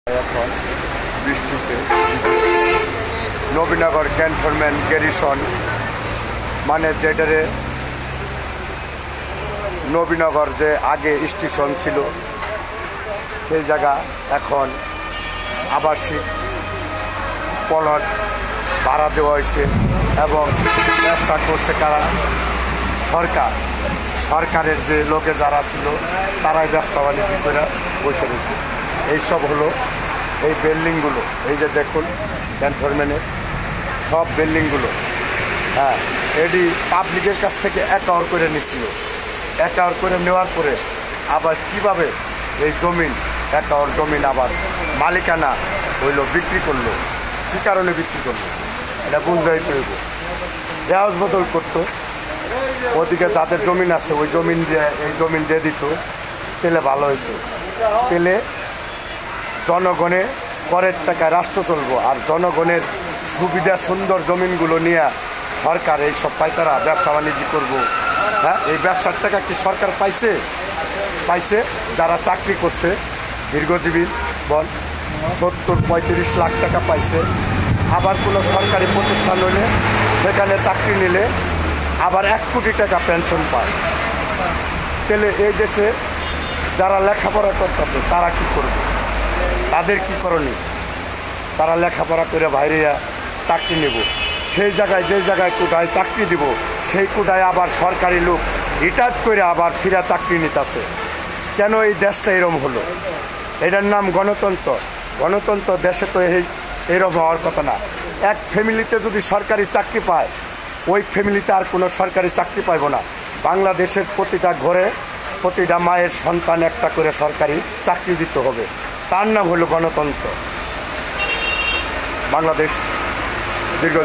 এখন বৃষ্টিতে Nabinagar cantonment garrison মানে যেটারে নবীনগর যে আগে স্টেশন ছিল সেই জায়গা এখন আবাসিক প্লট ভাড়া দেওয়া হয়েছে এবং ব্যবসা করছে কারা সরকারের যে লোকে যারা ছিল তারাই ব্যবসা বাণিজ্য করে বসে রয়েছে। এইসব হলো এই বিল্ডিংগুলো, এই যে দেখুন ক্যান্টনমেন্টের সব বিল্ডিংগুলো, হ্যাঁ, এটি পাবলিকের কাছ থেকে অ্যাকাউর করে নিছিল। অ্যাকাউর করে নেওয়ার পরে আবার কিভাবে এই জমিন অ্যাকাউর জমিন আবার মালিকানা হইল, বিক্রি করলো, কী কারণে বিক্রি করলো এটা বুঝতেই হইব। রেওয়াজ বদল করতো, ওদিকে যাদের জমিন আছে ওই জমিন দিয়ে এই জমিন দিয়ে দিত, তেলে ভালো হইতো। তেলে জনগণে করের টাকায় রাষ্ট্র চলবো, আর জনগণের সুবিধা সুন্দর জমিনগুলো নিয়ে সরকার এই সব পাইতারা ব্যবসা বাণিজ্য করবো। হ্যাঁ, এই ব্যবসার টাকা কি সরকার পাইছে যারা চাকরি করছে দীর্ঘজীবী বল 70-35 লাখ টাকা পাইছে। আবার কোনো সরকারি প্রতিষ্ঠান হলে সেখানে চাকরি নিলে আবার 1 কোটি টাকা পেনশন পায়। তাহলে এই দেশে যারা লেখাপড়া করতেছে তারা কি করবে? তাদের কি করণীয়? তারা লেখাপড়া করে বাইরে চাকরি নেব, সেই জায়গায় যে জায়গায় কোটায় চাকরি দিব সেই কোটায় আবার সরকারি লোক রিটায়ার করে আবার ফিরা চাকরি নিতেছে। কেন এই দেশটা এরম হলো? এটার নাম গণতন্ত্র। গণতন্ত্র দেশে তো এরম হওয়ার কথা না। এক ফ্যামিলিতে যদি সরকারি চাকরি পায় ওই ফ্যামিলিতে আর কোনো সরকারি চাকরি পাইব না। বাংলাদেশের প্রতিটা ঘরে প্রতিটা মায়ের সন্তান একটা করে সরকারি চাকরি দিতে হবে। তার নাম হলো গণতন্ত্র। বাংলাদেশ দীর্ঘ